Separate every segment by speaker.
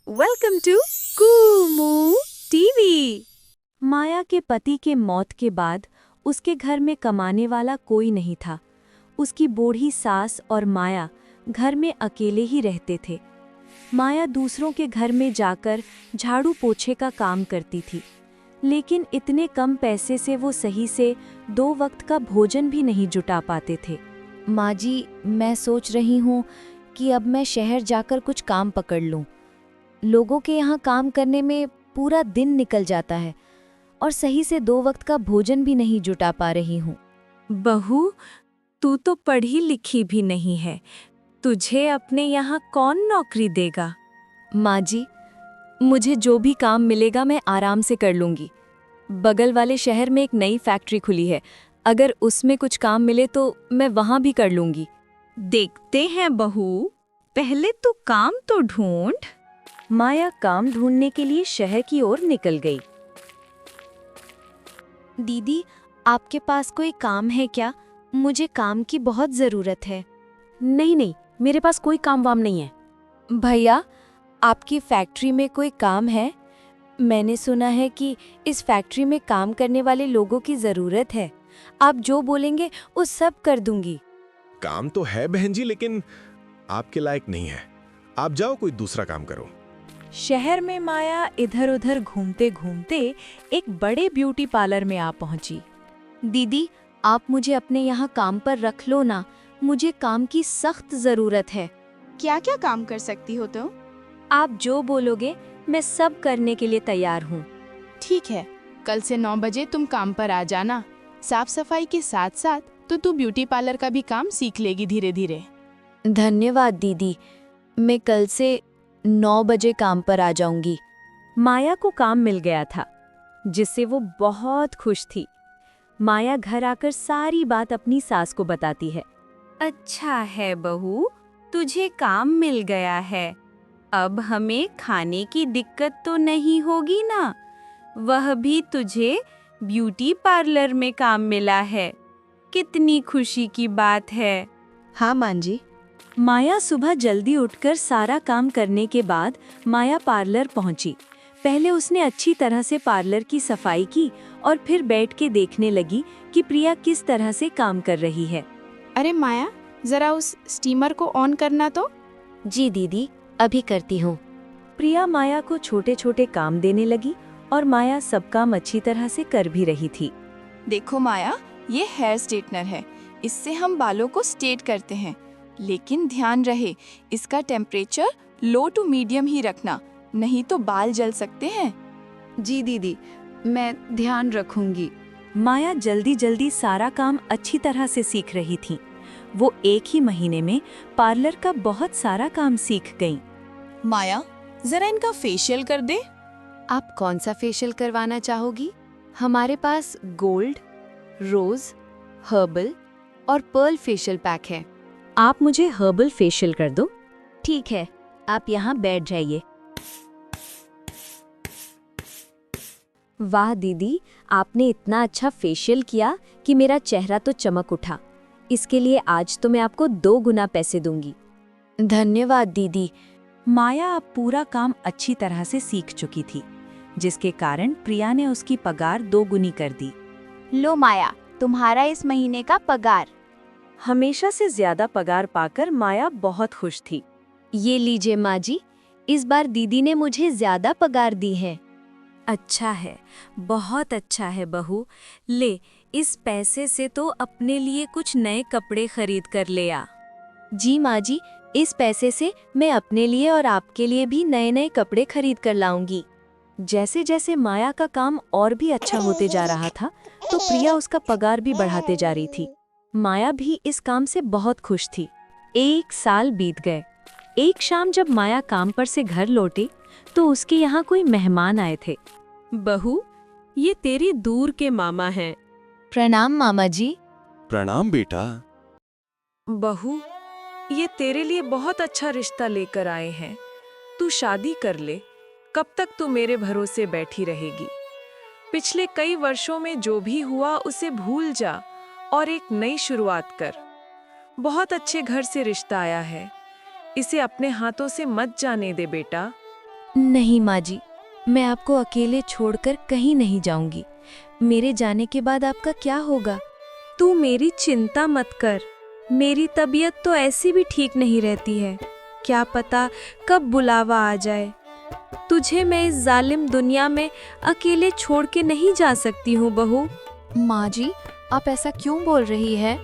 Speaker 1: Welcome to Kumu TV.
Speaker 2: Maya के पति के मौत के बाद उसके घर में कमाने वाला कोई नहीं था। उसकी बूढ़ी सास और माया घर में अकेले ही रहते थे। माया दूसरों के घर में जाकर झाड़ू पोछे का काम करती थी, लेकिन इतने कम पैसे से वो सही से 2 वक्त का भोजन भी नहीं जुटा पाते थे।
Speaker 3: माँ जी, मैं सोच रही हूँ कि अब मैं शहर जाकर कुछ काम पकड़ लूँ। लोगों के यहाँ काम करने में पूरा दिन निकल जाता है और सही से 2 वक्त का भोजन भी नहीं जुटा पा रही हूँ।
Speaker 2: बहू, तू तो पढ़ी लिखी भी नहीं है, तुझे अपने यहाँ कौन नौकरी देगा?
Speaker 3: माँ जी, मुझे जो भी काम मिलेगा मैं आराम से कर लूँगी। बगल वाले शहर में एक नई फैक्ट्री खुली है, अगर उसमें कुछ काम मिले तो मैं वहाँ भी कर लूँगी।
Speaker 1: देखते हैं बहू, पहले तू काम तो ढूंढ।
Speaker 2: माया काम ढूंढने के लिए शहर की ओर निकल गई।
Speaker 3: दीदी, आपके पास कोई काम है क्या? मुझे काम की बहुत ज़रूरत है।
Speaker 2: नहीं, मेरे पास कोई काम वाम नहीं है।
Speaker 3: भैया, आपकी फैक्ट्री में कोई काम है? मैंने सुना है कि इस फैक्ट्री में काम करने वाले लोगों की ज़रूरत है। आप जो बोलेंगे वो सब कर दूंगी।
Speaker 4: काम तो है बहन जी, लेकिन आपके लायक नहीं है। आप जाओ, कोई दूसरा काम करो।
Speaker 2: शहर में माया इधर-उधर घूमते घूमते एक बड़े ब्यूटी पार्लर में आ पहुंची।
Speaker 3: दीदी, आप मुझे अपने यहाँ काम पर रख लो ना, मुझे काम की सख्त ज़रूरत है।
Speaker 5: क्या क्या काम कर सकती हो तुम?
Speaker 3: आप जो बोलोगे मैं सब करने के लिए तैयार हूँ।
Speaker 5: ठीक है, कल से 9 बजे तुम काम पर आ जाना। साफ सफाई के साथ साथ तो तू ब्यूटी पार्लर का भी काम सीख लेगी धीरे धीरे।
Speaker 3: धन्यवाद दीदी, मैं कल से 9 बजे काम पर आ जाऊंगी।
Speaker 2: माया को काम मिल गया था, जिससे वो बहुत खुश थी। माया घर आकर सारी बात अपनी सास को बताती है।
Speaker 1: अच्छा है बहू, तुझे काम मिल गया है। अब हमें खाने की दिक्कत तो नहीं होगी ना? वह भी तुझे ब्यूटी पार्लर में काम मिला है। कितनी खुशी की बात है।
Speaker 5: हाँ माँ जी।
Speaker 2: माया सुबह जल्दी उठकर सारा काम करने के बाद माया पार्लर पहुंची। पहले उसने अच्छी तरह से पार्लर की सफाई की और फिर बैठ के देखने लगी कि प्रिया किस तरह से काम कर रही है।
Speaker 5: अरे माया, जरा उस स्टीमर को ऑन करना तो।
Speaker 3: जी दीदी, अभी करती हूँ।
Speaker 2: प्रिया माया को छोटे छोटे काम देने लगी और माया सब काम अच्छी तरह से कर भी रही थी।
Speaker 5: देखो माया, ये हेयर स्ट्रेटनर है। इससे हम बालों को स्ट्रेट करते हैं, लेकिन ध्यान रहे इसका टेम्परेचर लो टू मीडियम ही रखना, नहीं तो बाल जल सकते हैं।
Speaker 1: जी दीदी, मैं ध्यान रखूंगी।
Speaker 2: माया जल्दी जल्दी सारा काम अच्छी तरह से सीख रही थी। वो एक ही महीने में पार्लर का बहुत सारा काम सीख गई।
Speaker 5: माया, जरा इनका फेशियल कर दे।
Speaker 3: आप कौन सा फेशियल करवाना चाहोगी? हमारे पास गोल्ड, रोज, हर्बल और पर्ल फेशियल पैक है।
Speaker 2: आप मुझे हर्बल फेशियल कर दो।
Speaker 3: ठीक है, आप यहाँ बैठ जाइए। वाह दीदी, आपने इतना अच्छा फेशियल किया कि मेरा चेहरा तो चमक उठा। इसके लिए आज तो मैं आपको 2 गुना पैसे दूंगी। धन्यवाद दीदी।
Speaker 2: माया अब पूरा काम अच्छी तरह से सीख चुकी थी, जिसके कारण प्रिया ने उसकी पगार 2 गुनी कर दी।
Speaker 5: लो माया, तुम्हारा इस महीने का पगार।
Speaker 2: हमेशा से ज्यादा पगार पाकर माया बहुत खुश थी।
Speaker 3: ये लीजिए माँ जी, इस बार दीदी ने मुझे ज्यादा पगार दी है।
Speaker 2: अच्छा है, बहुत अच्छा है बहू। ले, इस पैसे से तो अपने लिए कुछ नए कपड़े खरीद कर ले आ।
Speaker 3: जी माँ जी, इस पैसे से मैं अपने लिए और आपके लिए भी नए नए कपड़े खरीद कर लाऊंगी।
Speaker 2: जैसे जैसे माया का काम और भी अच्छा होते जा रहा था, तो प्रिया उसका पगार भी बढ़ाते जा रही थी। माया भी इस काम से बहुत खुश थी। 1 साल बीत गए। एक शाम जब माया काम पर से घर लौटी, तो उसके यहाँ कोई मेहमान आए थे।
Speaker 1: बहू, ये तेरी दूर के मामा हैं।
Speaker 3: प्रणाम मामा जी।
Speaker 4: प्रणाम बेटा।
Speaker 6: बहू, ये तेरे लिए बहुत अच्छा रिश्ता लेकर आए हैं। तू शादी कर ले। कब तक तू मेरे भरोसे बैठी रहेगी? पिछले कई वर्षों में जो भी हुआ उसे भूल जा और एक नई शुरुआत कर। बहुत अच्छे घर से रिश्ता आया है, इसे अपने हाथों से मत जाने दे बेटा।
Speaker 3: नहीं माँ जी, मैं आपको अकेले छोड़कर कहीं नहीं जाऊंगी। मेरे जाने के बाद आपका क्या होगा?
Speaker 6: तू मेरी चिंता मत कर। मेरी तबीयत तो ऐसी भी ठीक नहीं रहती है। क्या पता कब बुलावा आ जाए। तुझे मैं इस जालिम दुनिया में अकेले छोड़ के नहीं जा सकती हूँ बहू।
Speaker 5: माँ जी, आप ऐसा क्यों बोल रही है?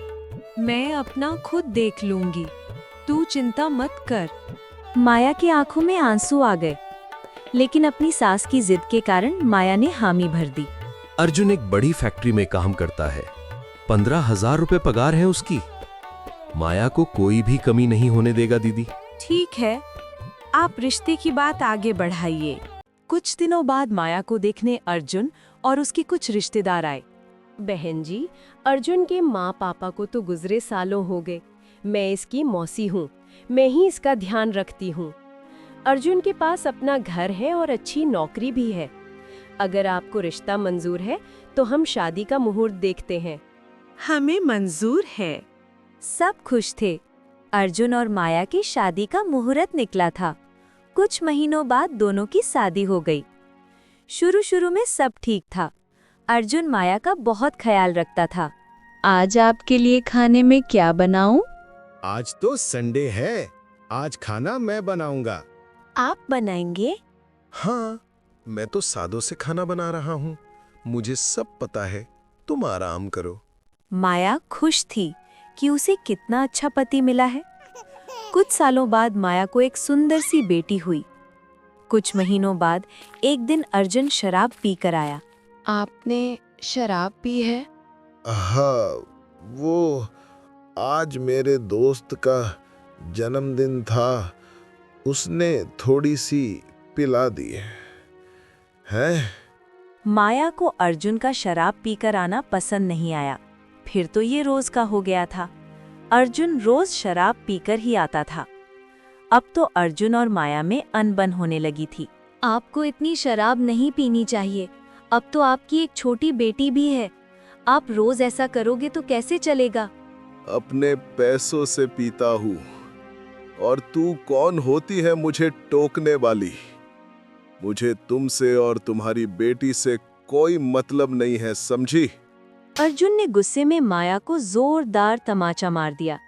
Speaker 6: मैं अपना खुद देख लूंगी, तू चिंता मत कर।
Speaker 2: माया की आंखों में आंसू आ गए, लेकिन अपनी सास की जिद के कारण माया ने हामी भर दी।
Speaker 7: अर्जुन एक बड़ी फैक्ट्री में काम करता है। 15,000 रुपए पगार है उसकी। माया को कोई भी कमी नहीं होने देगा दीदी।
Speaker 1: ठीक है, आप रिश्ते की बात आगे बढ़ाइए।
Speaker 2: कुछ दिनों बाद माया को देखने अर्जुन और उसके कुछ रिश्तेदार आए। बहन जी, अर्जुन के माँ पापा को तो गुजरे सालों हो गए। मैं इसकी मौसी हूँ, मैं ही इसका ध्यान रखती हूँ। अर्जुन के पास अपना घर है और अच्छी नौकरी भी है। अगर आपको रिश्ता मंजूर है तो हम शादी का मुहूर्त देखते हैं।
Speaker 1: हमें मंजूर है।
Speaker 2: सब खुश थे। अर्जुन और माया की शादी का मुहूर्त निकला था। कुछ महीनों बाद दोनों की शादी हो गई। शुरू में सब ठीक था। अर्जुन माया का बहुत ख्याल रखता था।
Speaker 3: आज आपके लिए खाने में क्या बनाऊं?
Speaker 4: आज तो संडे है, आज खाना मैं बनाऊंगा।
Speaker 2: आप बनाएंगे?
Speaker 4: हाँ, मैं तो सादों से खाना बना रहा हूँ। मुझे सब पता है, तुम आराम करो।
Speaker 2: माया खुश थी कि उसे कितना अच्छा पति मिला है। कुछ सालों बाद माया को एक सुंदर सी बेटी हुई। कुछ महीनों बाद एक दिन अर्जुन शराब पीकर आया।
Speaker 5: आपने शराब पी है?
Speaker 4: हाँ, वो आज मेरे दोस्त का जन्मदिन था, उसने थोड़ी सी पिला दी है।
Speaker 2: माया को अर्जुन का शराब पीकर आना पसंद नहीं आया। फिर तो ये रोज का हो गया था। अर्जुन रोज शराब पीकर ही आता था। अब तो अर्जुन और माया में अनबन होने लगी थी।
Speaker 3: आपको इतनी शराब नहीं पीनी चाहिए। अब तो आपकी एक छोटी बेटी भी है। आप रोज ऐसा करोगे तो कैसे चलेगा?
Speaker 4: अपने पैसों से पीता हूँ, और तू कौन होती है मुझे टोकने वाली? मुझे तुमसे और तुम्हारी बेटी से कोई मतलब नहीं है, समझी?
Speaker 2: अर्जुन ने गुस्से में माया को जोरदार तमाचा मार दिया।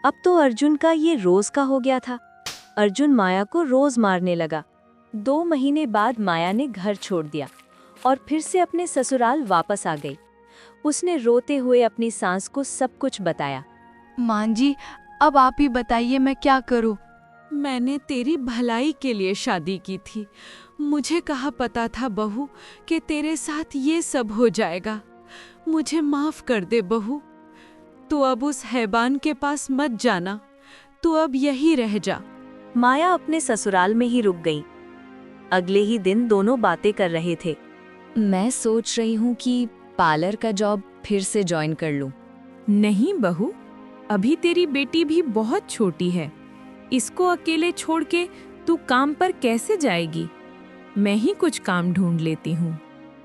Speaker 2: अब तो अर्जुन का ये रोज का हो गया था। अर्जुन माया को रोज मारने लगा। 2 महीने बाद माया ने घर छोड़ दिया और फिर से अपने ससुराल वापस आ गई। उसने रोते हुए अपनी सास को सब कुछ बताया।
Speaker 5: माँ जी, अब आप ही बताइए मैं क्या करूँ?
Speaker 6: मैंने तेरी भलाई के लिए शादी की थी। मुझे कहाँ पता था बहू कि तेरे साथ ये सब हो जाएगा। मुझे माफ कर दे बहू। तू अब उस हैबान के पास मत जाना, तू अब यही रह जा।
Speaker 2: माया अपने ससुराल में ही रुक गई। अगले ही दिन दोनों बातें कर रहे थे।
Speaker 3: मैं सोच रही हूँ कि पार्लर का जॉब फिर से ज्वाइन कर लूँ।
Speaker 1: नहीं बहू, अभी तेरी बेटी भी बहुत छोटी है। इसको अकेले छोड़ के तू काम पर कैसे जाएगी? मैं ही कुछ काम ढूंढ लेती हूँ।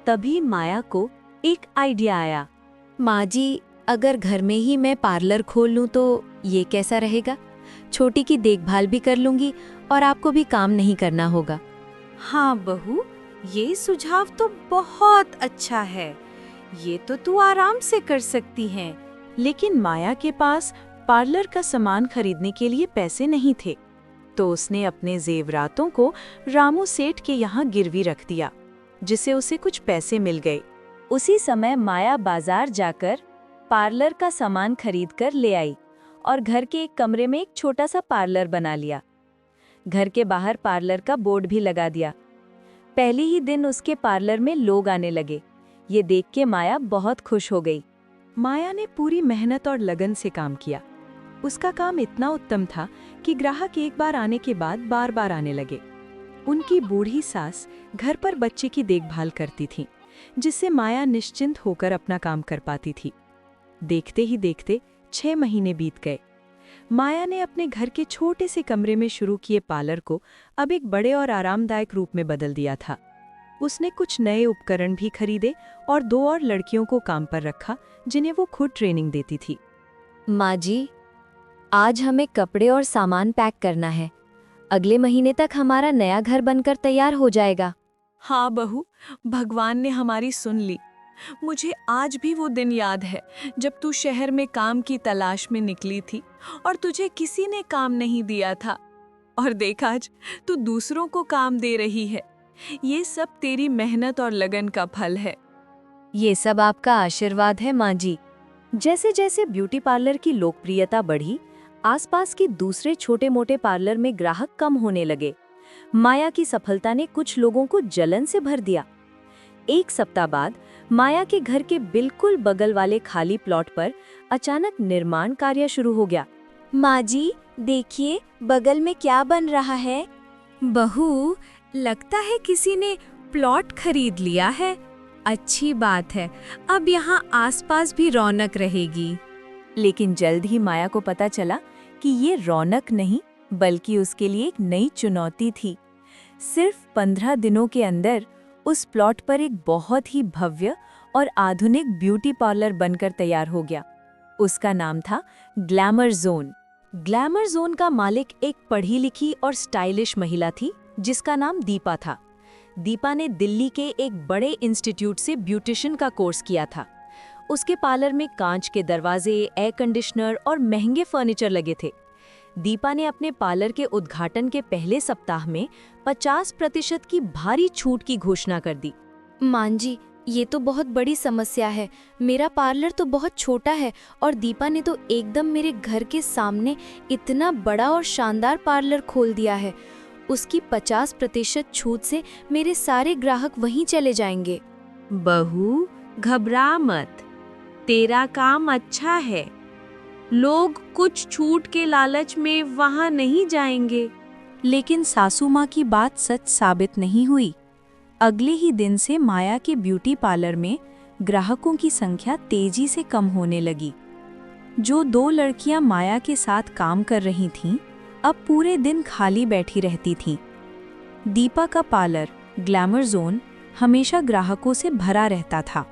Speaker 2: तभी माया को एक आइडिया आया।
Speaker 3: माँ जी, अगर घर में ही मैं पार्लर खोल लूँ तो ये कैसा रहेगा? छोटी की देखभाल भी कर लूँगी और आपको भी काम नहीं करना होगा।
Speaker 1: हाँ बहू, ये सुझाव तो बहुत अच्छा है। ये तो तू आराम से कर सकती है।
Speaker 2: लेकिन माया के पास पार्लर का सामान खरीदने के लिए पैसे नहीं थे, तो उसने अपने जेवरातों को रामू सेठ के यहाँ गिरवी रख दिया, जिसे उसे कुछ पैसे मिल गए। उसी समय माया बाजार जाकर पार्लर का सामान खरीदकर ले आई और घर के एक कमरे में एक छोटा सा पार्लर बना लिया। घर के बाहर पार्लर का बोर्ड भी लगा दिया। पहले ही दिन उसके पार्लर में लोग आने लगे। ये देख के माया बहुत खुश हो गई। माया ने पूरी मेहनत और लगन से काम किया। उसका काम इतना उत्तम था कि ग्राहक एक बार आने के बाद बार बार आने लगे। उनकी बूढ़ी सास घर पर बच्चे की देखभाल करती थी, जिससे माया निश्चिंत होकर अपना काम कर पाती थी। देखते ही देखते 6 महीने बीत गए। माया ने अपने घर के छोटे से कमरे में शुरू किए पार्लर को अब एक बड़े और आरामदायक रूप में बदल दिया था। उसने कुछ नए उपकरण भी खरीदे और 2 और लड़कियों को काम पर रखा, जिन्हें वो खुद ट्रेनिंग देती थी।
Speaker 3: माँ जी, आज हमें कपड़े और सामान पैक करना है। अगले महीने तक हमारा नया घर बनकर तैयार हो जाएगा।
Speaker 6: हाँ बहू, भगवान ने हमारी सुन ली। मुझे आज भी वो दिन याद है जब तू शहर में काम की तलाश में निकली थी और तुझे किसी ने काम नहीं दिया था, और देख आज तू दूसरों को काम दे रही है। ये सब तेरी मेहनत और लगन का फल है।
Speaker 2: ये सब आपका आशीर्वाद है माँ जी। जैसे जैसे ब्यूटी पार्लर की लोकप्रियता बढ़ी, आसपास के दूसरे छोटे मोटे पार्लर में ग्राहक कम होने लगे। माया की सफलता ने कुछ लोगों को जलन से भर दिया। एक सप्ताह बाद माया के घर के बिल्कुल बगल वाले खाली प्लॉट पर अचानक निर्माण कार्य शुरू हो गया।
Speaker 3: माँ जी, देखिए बगल में क्या बन रहा है।
Speaker 1: बहू, लगता है किसी ने प्लॉट खरीद लिया है। अच्छी बात है, अब यहाँ आसपास भी रौनक रहेगी।
Speaker 2: लेकिन जल्द ही माया को पता चला कि ये रौनक नहीं बल्कि उसके लिए एक नई चुनौती थी। सिर्फ 15 दिनों के अंदर उस प्लॉट पर एक बहुत ही भव्य और आधुनिक ब्यूटी पार्लर बनकर तैयार हो गया। उसका नाम था ग्लैमर जोन। ग्लैमर जोन का मालिक एक पढ़ी लिखी और स्टाइलिश महिला थी जिसका नाम दीपा था। दीपा ने दिल्ली के एक बड़े इंस्टीट्यूट से ब्यूटिशियन का कोर्स किया था। उसके पार्लर में कांच के दरवाजे, एयर कंडीशनर और महंगे फर्नीचर लगे थे। दीपा ने अपने पार्लर के उद्घाटन के पहले सप्ताह में 50% की भारी छूट की घोषणा कर दी।
Speaker 3: माँ जी, ये तो बहुत बड़ी समस्या है। मेरा पार्लर तो बहुत छोटा है और दीपा ने तो एकदम मेरे घर के सामने इतना बड़ा और शानदार पार्लर खोल दिया है। उसकी 50% छूट से मेरे सारे ग्राहक वहीं चले जाएंगे।
Speaker 1: बहू, घबरा मत, तेरा काम अच्छा है। लोग कुछ छूट के लालच में वहां नहीं जाएंगे।
Speaker 2: लेकिन सासू माँ की बात सच साबित नहीं हुई। अगले ही दिन से माया के ब्यूटी पार्लर में ग्राहकों की संख्या तेजी से कम होने लगी। जो 2 लड़कियां माया के साथ काम कर रही थीं, अब पूरे दिन खाली बैठी रहती थीं। दीपा का पार्लर ग्लैमर जोन हमेशा ग्राहकों से भरा रहता था।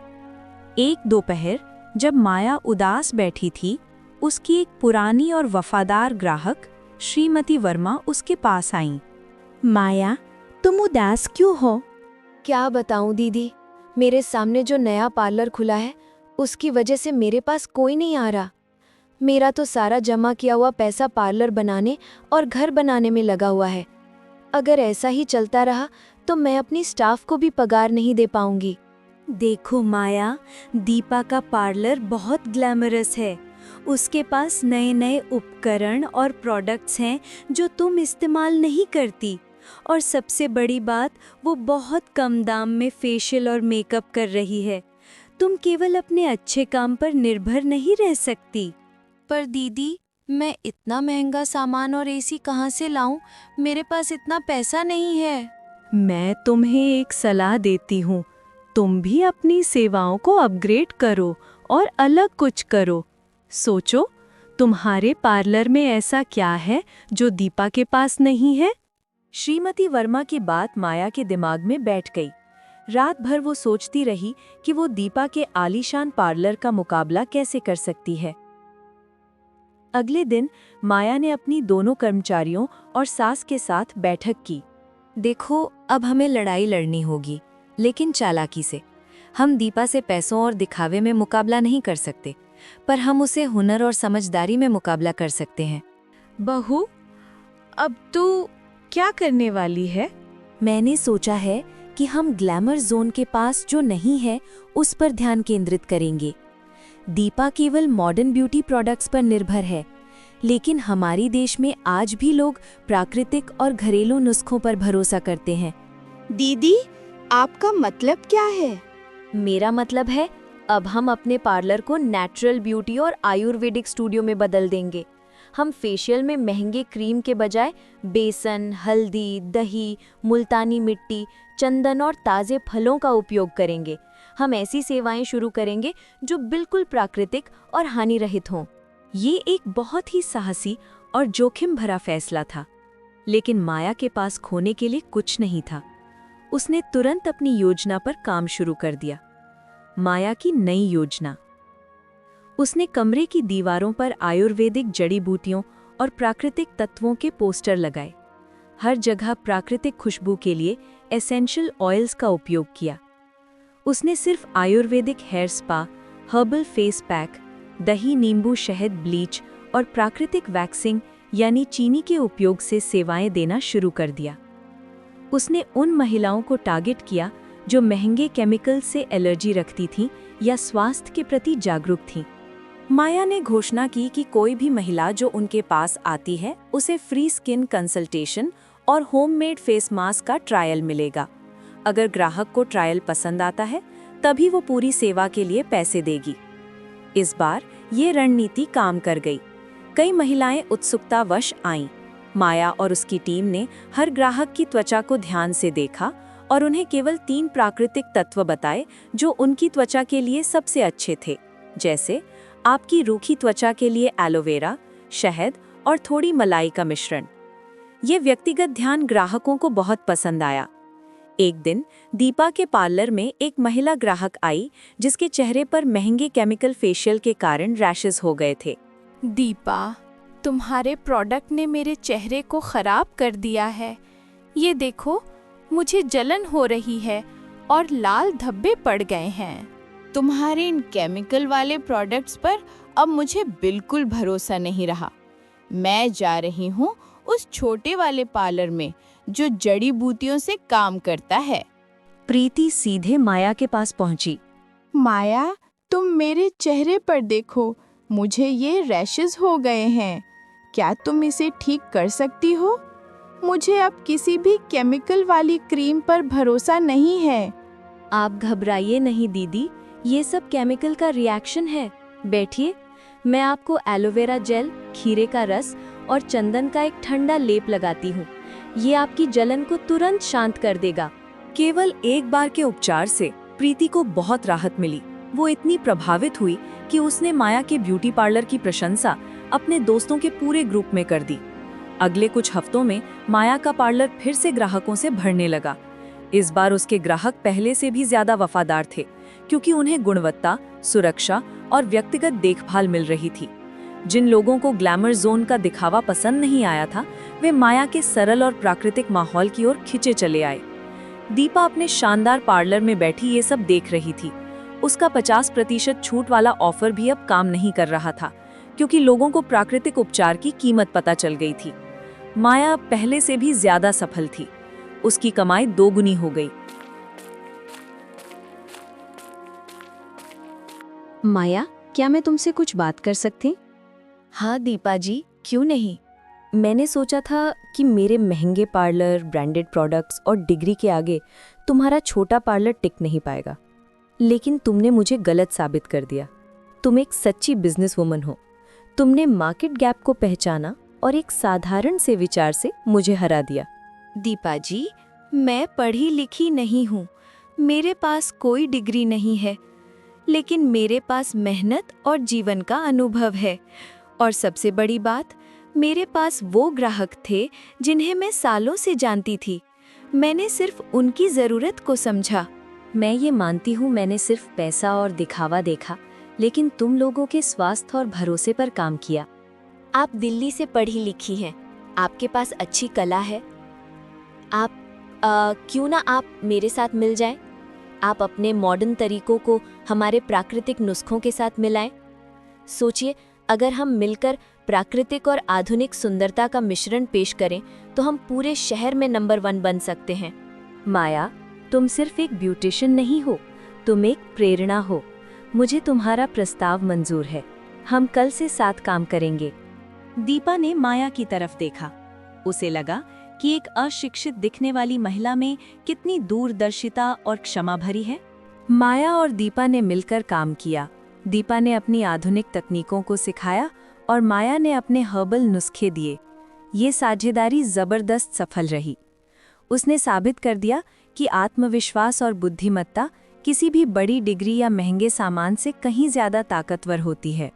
Speaker 2: एक दोपहर जब माया उदास बैठी थी, उसकी एक पुरानी और वफादार ग्राहक श्रीमती वर्मा उसके पास आईं।
Speaker 3: माया, तुम उदास क्यों हो? क्या बताऊं दीदी, मेरे सामने जो नया पार्लर खुला है उसकी वजह से मेरे पास कोई नहीं आ रहा। मेरा तो सारा जमा किया हुआ पैसा पार्लर बनाने और घर बनाने में लगा हुआ है। अगर ऐसा ही चलता रहा तो मैं अपनी स्टाफ को भी पगार नहीं दे पाऊंगी।
Speaker 2: देखो माया, दीपा का पार्लर बहुत ग्लैमरस है। उसके पास नए नए उपकरण और प्रोडक्ट्स हैं जो तुम इस्तेमाल नहीं करती। और सबसे बड़ी बात, वो बहुत कम दाम में फेशियल और मेकअप कर रही है। तुम केवल अपने अच्छे काम पर निर्भर नहीं रह सकती।
Speaker 3: पर दीदी, मैं इतना महंगा सामान और एसी कहाँ से लाऊं? मेरे पास इतना पैसा नहीं है।
Speaker 2: मैं तुम्हें एक सलाह देती हूँ, तुम भी अपनी सेवाओं को अपग्रेड करो और अलग कुछ करो। सोचो, तुम्हारे पार्लर में ऐसा क्या है जो दीपा के पास नहीं है? श्रीमती वर्मा की बात माया के दिमाग में बैठ गई। रात भर वो सोचती रही कि वो दीपा के आलीशान पार्लर का मुकाबला कैसे कर सकती है। अगले दिन माया ने अपनी दोनों कर्मचारियों और सास के साथ बैठक की।
Speaker 3: देखो, अब हमें लड़ाई लड़नी होगी, लेकिन चालाकी से। हम दीपा से पैसों और दिखावे में मुकाबला नहीं कर सकते, पर हम उसे हुनर और समझदारी में मुकाबला कर सकते हैं।
Speaker 6: बहू, अब तू क्या करने वाली है?
Speaker 2: मैंने सोचा है कि हम ग्लैमर जोन के पास जो नहीं है उस पर ध्यान केंद्रित करेंगे। दीपा केवल मॉडर्न ब्यूटी प्रोडक्ट्स पर निर्भर है, लेकिन हमारी देश में आज भी लोग प्राकृतिक और घरेलू नुस्खों पर भरोसा करते हैं।
Speaker 5: दीदी, आपका मतलब क्या है?
Speaker 2: मेरा मतलब है, अब हम अपने पार्लर को नेचुरल ब्यूटी और आयुर्वेदिक स्टूडियो में बदल देंगे। हम फेशियल में महंगे क्रीम के बजाय बेसन, हल्दी, दही, मुल्तानी मिट्टी, चंदन और ताज़े फलों का उपयोग करेंगे। हम ऐसी सेवाएं शुरू करेंगे जो बिल्कुल प्राकृतिक और हानि रहित हों। ये एक बहुत ही साहसी और जोखिम भरा फैसला था, लेकिन माया के पास खोने के लिए कुछ नहीं था। उसने तुरंत अपनी योजना पर काम शुरू कर दिया। माया की नई योजना। उसने कमरे की दीवारों पर आयुर्वेदिक जड़ी बूटियों और प्राकृतिक तत्वों के पोस्टर लगाए। हर जगह प्राकृतिक खुशबू के लिए एसेंशियल ऑयल्स का उपयोग किया। उसने सिर्फ Ayurvedic hair spa, herbal face pack, दही, नींबू, शहद, ब्लीच और प्राकृतिक वैक्सिंग यानी चीनी के उपयोग से सेवाएं देना शुरू कर दिया। उसने उन महिलाओं को टारगेट किया जो महंगे केमिकल से एलर्जी रखती थीं या स्वास्थ्य के प्रति जागरूक थीं। माया ने घोषणा की कि कोई भी महिला जो उनके पास आती है उसे फ्री स्किन कंसल्टेशन और होममेड फेस मास्क का ट्रायल मिलेगा। अगर ग्राहक को ट्रायल पसंद आता है तभी वो पूरी सेवा के लिए पैसे देगी। इस बार ये रणनीति काम कर गई। कई महिलाएं उत्सुकतावश आईं। माया और उसकी टीम ने हर ग्राहक की त्वचा को ध्यान से देखा और उन्हें केवल 3 प्राकृतिक तत्व बताए जो उनकी त्वचा के लिए सबसे अच्छे थे, जैसे आपकी रूखी त्वचा के लिए एलोवेरा, शहद और थोड़ी मलाई का मिश्रण। ये व्यक्तिगत ध्यान ग्राहकों को बहुत पसंद आया। एक दिन दीपा के पार्लर में एक महिला ग्राहक आई जिसके चेहरे पर महंगे केमिकल फेशियल के कारण रैशेस हो गए थे।
Speaker 5: दीपा, तुम्हारे प्रोडक्ट ने मेरे चेहरे को खराब कर दिया है। ये देखो, मुझे जलन हो रही है और लाल धब्बे पड़ गए हैं। तुम्हारे इन केमिकल वाले प्रोडक्ट्स पर अब मुझे बिल्कुल भरोसा नहीं रहा। मैं जा रही हूँ उस छोटे वाले पार्लर में जो जड़ी बूटियों से काम करता है।
Speaker 2: प्रीति सीधे माया के पास पहुंची।
Speaker 5: माया, तुम मेरे चेहरे पर देखो, मुझे ये रैशेस हो गए हैं। क्या तुम इसे ठीक कर सकती हो? मुझे अब किसी भी केमिकल वाली क्रीम पर भरोसा नहीं है।
Speaker 2: आप घबराइए नहीं दीदी, ये सब केमिकल का रिएक्शन है। बैठिए, मैं आपको एलोवेरा जेल, खीरे का रस और चंदन का एक ठंडा लेप लगाती हूँ। ये आपकी जलन को तुरंत शांत कर देगा। केवल एक बार के उपचार से प्रीति को बहुत राहत मिली। वो इतनी प्रभावित हुई कि उसने माया के ब्यूटी पार्लर की प्रशंसा अपने दोस्तों के पूरे ग्रुप में कर दी। अगले कुछ हफ्तों में माया का पार्लर फिर से ग्राहकों से भरने लगा। इस बार उसके ग्राहक पहले से भी ज्यादा वफादार थे क्योंकि उन्हें गुणवत्ता, सुरक्षा और व्यक्तिगत देखभाल मिल रही थी। जिन लोगों को ग्लैमर जोन का दिखावा पसंद नहीं आया था, वे माया के सरल और प्राकृतिक माहौल की ओर खिंचे चले आए। दीपा अपने शानदार पार्लर में बैठी ये सब देख रही थी। उसका 50% छूट वाला ऑफर भी अब काम नहीं कर रहा था क्योंकि लोगों को प्राकृतिक उपचार की कीमत पता चल गई थी। माया पहले से भी ज्यादा सफल थी। उसकी कमाई 2 गुनी हो गई। माया, क्या मैं तुमसे कुछ बात कर सकती?
Speaker 3: हाँ दीपा जी, क्यों नहीं।
Speaker 2: मैंने सोचा था कि मेरे महंगे पार्लर, ब्रांडेड प्रोडक्ट्स और डिग्री के आगे तुम्हारा छोटा पार्लर टिक नहीं पाएगा, लेकिन तुमने मुझे गलत साबित कर दिया। तुम एक सच्ची बिजनेस वुमन हो। तुमने मार्केट गैप को पहचाना और एक साधारण से विचार से मुझे हरा दिया।
Speaker 1: दीपा जी, मैं पढ़ी लिखी नहीं हूँ, मेरे पास कोई डिग्री नहीं है, लेकिन मेरे पास मेहनत और जीवन का अनुभव है। और सबसे बड़ी बात, मेरे पास वो ग्राहक थे जिन्हें मैं सालों से जानती थी। मैंने सिर्फ उनकी ज़रूरत को समझा।
Speaker 2: मैं ये मानती हूँ मैंने सिर्फ पैसा और दिखावा देखा, लेकिन तुम लोगों के स्वास्थ्य और भरोसे पर काम किया।
Speaker 3: आप दिल्ली से पढ़ी लिखी हैं, आपके पास अच्छी कला है। आप क्यों ना आप मेरे साथ मिल जाएं? आप अपने मॉडर्न तरीकों को हमारे प्राकृतिक नुस्खों के साथ मिलाएं। सोचिए, अगर हम मिलकर प्राकृतिक और आधुनिक सुंदरता का मिश्रण पेश करें तो हम पूरे शहर में नंबर 1 बन सकते हैं।
Speaker 2: माया, तुम सिर्फ एक ब्यूटिशियन नहीं हो, तुम एक प्रेरणा हो। मुझे तुम्हारा प्रस्ताव मंजूर है। हम कल से साथ काम करेंगे। दीपा ने माया की तरफ देखा। उसे लगा कि एक अशिक्षित दिखने वाली महिला में कितनी दूरदर्शिता और क्षमा भरी है। माया और दीपा ने मिलकर काम किया। दीपा ने अपनी आधुनिक तकनीकों को सिखाया और माया ने अपने हर्बल नुस्खे दिए। ये साझेदारी जबरदस्त सफल रही। उसने साबित कर दिया कि आत्मविश्वास और बुद्धिमत्ता किसी भी बड़ी डिग्री या महंगे सामान से कहीं ज्यादा ताकतवर होती है।